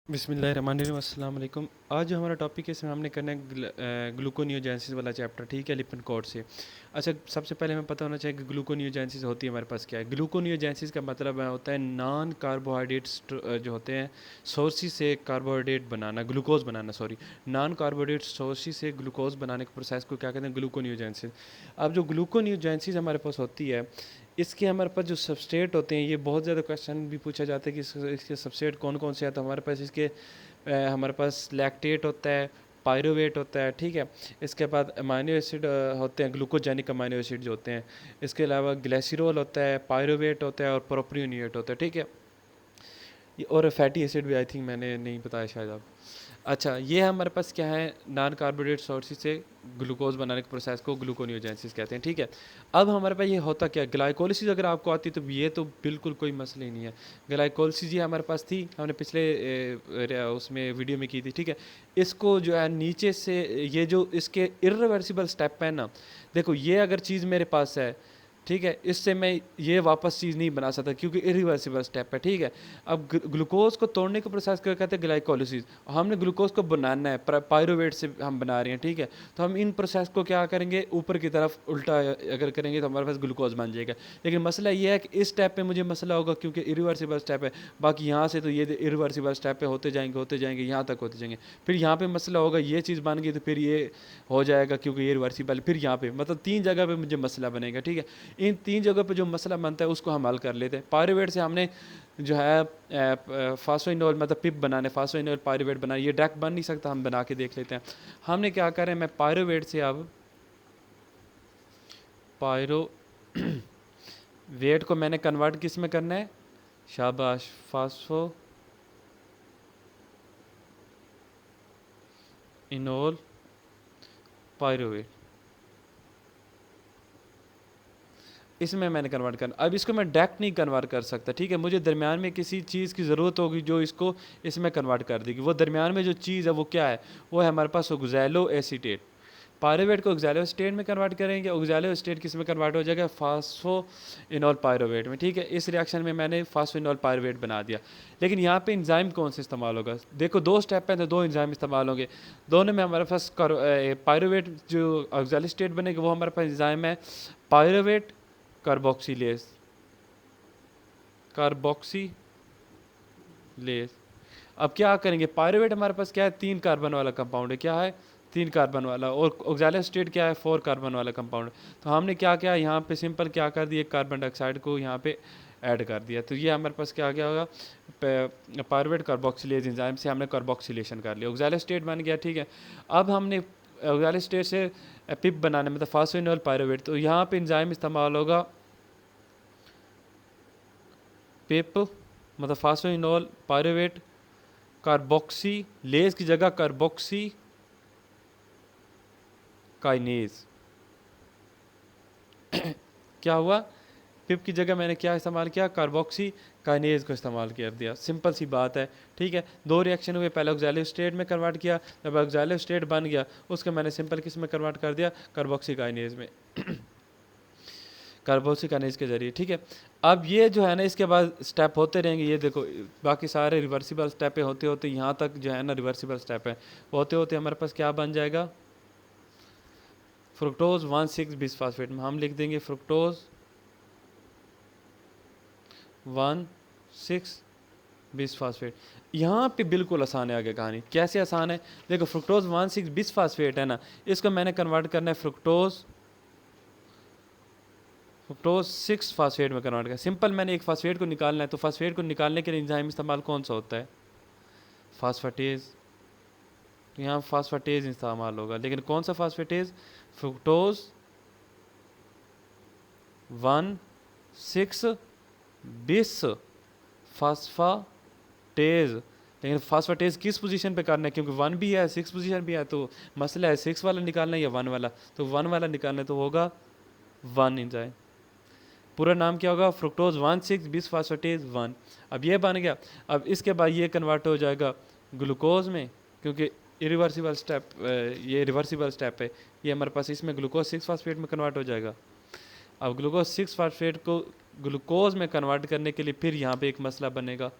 बिस्मिल्लाहिर्रहमानिर्रहीम अस्सलाम वालेकुम। आज जो हमारा टॉपिक है इसमें हमने करना है ग्लूकोनियोजेंसिस वाला चैप्टर, ठीक है, लिपिड कोड से। अच्छा, सबसे पहले हमें पता होना चाहिए कि ग्लूकोनियोजेंसिस होती है हमारे पास क्या है। ग्लूकोनियोजेंसिस का मतलब होता है नॉन कार्बोहाइड्रेट्स जो होते हैं सोर्सिस से कार्बोहाइड्रेट बनाना, ग्लूकोज बनाना, सॉरी, नॉन कार्बोहाइड्रेट सोर्सिस से ग्लूकोज बनाने के प्रोसेस को क्या कहते हैं, ग्लूकोनियोजेंसिस। अब जो ग्लूकोनियोजेंसिस हमारे पास होती है, इसके हमारे पास जो सबस्ट्रेट होते हैं, ये बहुत ज़्यादा क्वेश्चन भी पूछा जाता है कि इसके सबस्ट्रेट कौन कौन से हैं। तो हमारे पास इसके हमारे पास लैक्टेट होता है, पायरुवेट होता है, ठीक है। इसके बाद अमाइनो एसिड होते हैं, ग्लूकोजेनिक अमाइनो एसिड जो होते हैं। इसके अलावा ग्लिसरॉल होता है, पायरुवेट होता है और प्रोपियोनेट होता है, ठीक है। और फैटी एसिड भी आई थिंक मैंने नहीं बताया शायद आप। अच्छा, ये हमारे पास क्या है, नॉन कार्बोहाइड्रेट सोर्सेज से ग्लूकोज बनाने के प्रोसेस को ग्लूकोनियोजेंसिस कहते हैं, ठीक है। अब हमारे पास ये होता क्या, ग्लाइकोलिसिस अगर आपको आती तो ये तो बिल्कुल कोई मसला ही नहीं है। ग्लाइकोलिसिस ये हमारे पास थी, हमने पिछले उसमें वीडियो में की थी, ठीक है। इसको जो है नीचे से ये जो इसके इर्रिवर्सिबल स्टेप है ना, देखो ये अगर चीज़ मेरे पास है, ठीक है, इससे मैं ये वापस चीज़ नहीं बना सकता क्योंकि इरिवर्सिबल स्टेप है, ठीक है। अब ग्लूकोज को तोड़ने के प्रोसेस को कहते हैं ग्लाइकोलिसिस। हमने ग्लूकोज को बनाना है, पायरुवेट से हम बना रहे हैं, ठीक है। तो हम इन प्रोसेस को क्या करेंगे, ऊपर की तरफ उल्टा अगर करेंगे तो हमारे पास ग्लूकोज बन जाएगा। लेकिन मसला ये है कि इस स्टेप पे मुझे मसला होगा क्योंकि इरिवर्सिबल स्टेप है। बाकी यहाँ से तो ये इरिवर्सिबल स्टेप पे होते जाएंगे यहाँ तक होते जाएंगे। फिर यहाँ पे मसला होगा, ये चीज़ बन गई तो फिर ये हो जाएगा क्योंकि ये रिवर्सिबल। फिर यहाँ पे मतलब 3 जगह पे मुझे मसला बनेगा, ठीक है। इन 3 जगह पे जो मसला बनता है उसको हम हल कर लेते हैं। पायरुवेट से हमने जो है फास्फोइनोल मतलब पिप बनाने, फास्फोइनोल पायरुवेट बनाने, ये डायरेक्ट बन नहीं सकता, हम बना के देख लेते हैं। हमने क्या करें, मैं पायरुवेट से अब पायरो वेट को मैंने कन्वर्ट किस में करना है, शाबाश, फास्फो इनोल पायरुवेट, इसमें मैंने कन्वर्ट करना। अब इसको मैं डायरेक्ट नहीं कन्वर्ट कर सकता, ठीक है। मुझे दरमियान में किसी चीज़ की ज़रूरत होगी जो इसको इसमें कन्वर्ट कर देगी। वो दरमियान में जो चीज़ है वो क्या है, वो है हमारे पास ऑक्सैलो एसीटेट। पायरुवेट को ऑक्सैलो एसीटेट में कन्वर्ट करेंगे, ऑक्सैलो एसीटेट किस में कन्वर्ट हो जाएगा, फास्फो इनोल पायरुवेट में, ठीक है। इस रिएक्शन में मैंने फास्फो इनोल पायरुवेट बना दिया। लेकिन यहाँ पे इंजाइम कौन से इस्तेमाल होगा, देखो 2 स्टेप हैं तो 2 इंजाइम इस्तेमाल होंगे। दोनों में हमारे पास पायरुवेट जो ऑक्सैलो एसीटेट बनेगा वो हमारे पास इंजाइम है पायरुवेट कार्बोक्सीलेस, कार्बोक्सीलेस। अब क्या करेंगे, पायरुवेट हमारे पास क्या है, 3 कार्बन वाला कंपाउंड है, क्या है, 3 कार्बन वाला। और ऑक्सैलो एसीटेट क्या है, 4 कार्बन वाला कंपाउंड। तो हमने क्या किया, यहाँ पे सिंपल क्या कर दिया, कार्बन डाइऑक्साइड को यहाँ पे ऐड कर दिया। तो ये हमारे पास क्या क्या होगा, पायरुवेट कार्बोक्सिलेज एंजाइम से हमने कार्बोक्सिलेशन कर लिया, ऑक्सैलो एसीटेट बन गया, ठीक है। अब हमने ऑक्सैलो एसीटेट से पिप बनाने मतलब फास्फोइनोल पायरुवेट, तो यहाँ पे एंजाइम इस्तेमाल होगा पिप मतलब फास्फोइनोल पायरुवेट कार्बोक्सी लेज की जगह कार्बोक्सी काइनेज। क्या हुआ, पिप की जगह मैंने क्या इस्तेमाल किया, कार्बोक्सी काइनेज को इस्तेमाल कर दिया। सिंपल सी बात है, ठीक है। 2 रिएक्शन हुए, पहले ऑक्सैलो स्टेट में कन्वर्ट किया, जब ऑक्सैलो स्टेट बन गया उसके मैंने सिंपल किस में कन्वर्ट कर दिया, कार्बोक्सी काइनेज में, कार्बोक्सी काइनेज के जरिए, ठीक है। अब ये जो है ना, इसके बाद स्टेप होते रहेंगे, ये देखो बाकी सारे रिवर्सिबल स्टेप होते होते यहाँ तक जो है ना रिवर्सिबल स्टेप है, होते होते हमारे पास क्या बन जाएगा, फ्रुक्टोज 1,6 बिसफास्फेट में हम लिख देंगे फ्रुक्टोज 1,6 बिसफास्फेट। यहाँ पे बिल्कुल आसान है आगे कहानी, कैसे आसान है, देखो फ्रुक्टोज 1,6 बिसफास्फेट है ना, इसको मैंने कन्वर्ट करना है फ्रुक्टोज 6 फास्फेट में कन्वर्ट करना। सिंपल मैंने एक फास्फेट को निकालना है, तो फास्फेट को निकालने के लिए एंजाइम इस्तेमाल कौन सा होता है, फास्फेटेज। तो यहाँ फास्फेटेज इस्तेमाल होगा, लेकिन कौन सा फास्फेटेज, फ्रुक्टोज 1,6 बिस फास्फाटेज। लेकिन फास्फाटेज किस पोजीशन पे करना है, क्योंकि 1 भी है 6 पोजीशन भी है, तो मसला है 6 वाला निकालना है या 1 वाला। तो 1 वाला निकालना है तो होगा 1 इंजाइम, पूरा नाम क्या होगा, फ्रुक्टोज 1,6 बिस फास्फेटेज 1। अब ये बन गया। अब इसके बाद ये कन्वर्ट हो जाएगा ग्लूकोज में, क्योंकि इरिवर्सिबल स्टेप, ये रिवर्सिबल स्टेप है, ये हमारे पास इसमें ग्लूकोज 6 फास्फेट में कन्वर्ट हो जाएगा। अब ग्लूकोज 6 फास्फेट को ग्लूकोज में कन्वर्ट करने के लिए फिर यहाँ पे एक मसला बनेगा,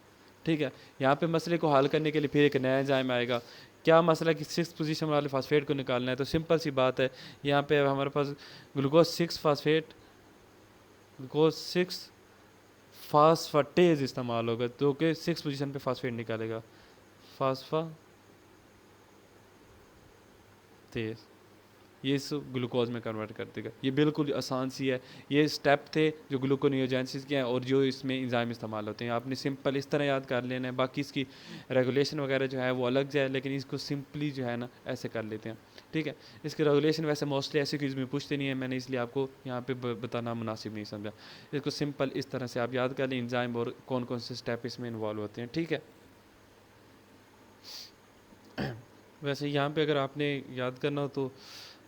ठीक है। यहाँ पे मसले को हल करने के लिए फिर एक नया एंजाइम आएगा। क्या मसला कि 6 पोजीशन वाले फास्फेट को निकालना है, तो सिंपल सी बात है, यहाँ पे हमारे पास ग्लूकोज 6 फास्फेट, ग्लूकोज 6 फास्फेटेज इस्तेमाल होगा, तो कि 6 पोजीशन पे फास्फेट निकालेगा, फास्फाटेज, ये इस ग्लूकोज में कन्वर्ट कर देगा। ये बिल्कुल आसान सी है, ये स्टेप थे जो ग्लूकोनियोजेंसिस के हैं और जो इसमें एंजाइम इस्तेमाल होते हैं। आपने सिंपल इस तरह याद कर लेना है, बाकी इसकी रेगुलेशन वगैरह जो है वो अलग से है, लेकिन इसको सिंपली जो है ना ऐसे कर लेते हैं, ठीक है। इसकी रेगुलेशन वैसे मोस्टली ऐसे क्विज़ में पूछते नहीं है, मैंने इसलिए आपको यहाँ पे बताना मुनासिब नहीं समझा। इसको सिंपल इस तरह से आप याद कर लें, एंजाइम और कौन कौन से स्टेप इसमें इन्वॉल्व होते हैं, ठीक है। वैसे यहाँ पे अगर आपने याद करना हो तो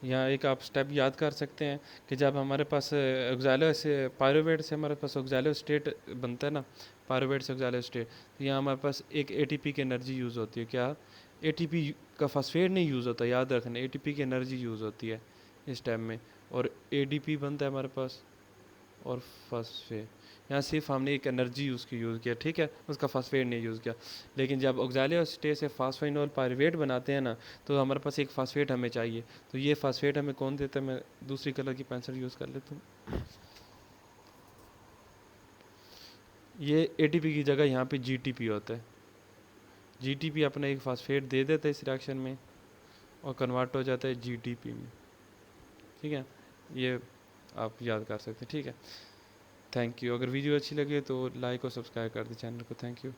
यहाँ एक आप स्टेप याद कर सकते हैं कि जब हमारे पास ऑक्सैलो से पायरुवेट से हमारे पास ऑक्सैलो स्टेट बनता है ना, पायरुवेट से ऑक्सैलो स्टेट, तो यहाँ हमारे पास एक एटीपी की एनर्जी यूज़ होती है। क्या एटीपी का फॉस्फेट नहीं यूज़ होता, याद रखना, एटीपी की एनर्जी यूज़ होती है इस टाइम में, और एडीपी बनता है हमारे पास, और फॉस्फेट, यहाँ सिर्फ हमने एक एनर्जी यूज़ किया, ठीक है, उसका फॉस्फेट नहीं यूज़ किया। लेकिन जब ऑक्सैलोएस्टेट से फॉस्फेनोल पायरुवेट बनाते हैं ना, तो हमारे पास एक फॉस्फेट हमें चाहिए, तो ये फॉस्फेट हमें कौन देता है, मैं दूसरी कलर की पेंसिल यूज़ कर लेता हूँ। ये एटीपी की जगह यहाँ पे जीटीपी होता है, जीटीपी अपना एक फॉस्फेट दे देता है इस रिएक्शन में और कन्वर्ट हो जाता है जीटीपी में, ठीक है। ये आप याद कर सकते हैं, ठीक है। Thank you. अगर वीडियो अच्छी लगे तो लाइक और सब्सक्राइब कर दें चैनल को। Thank you.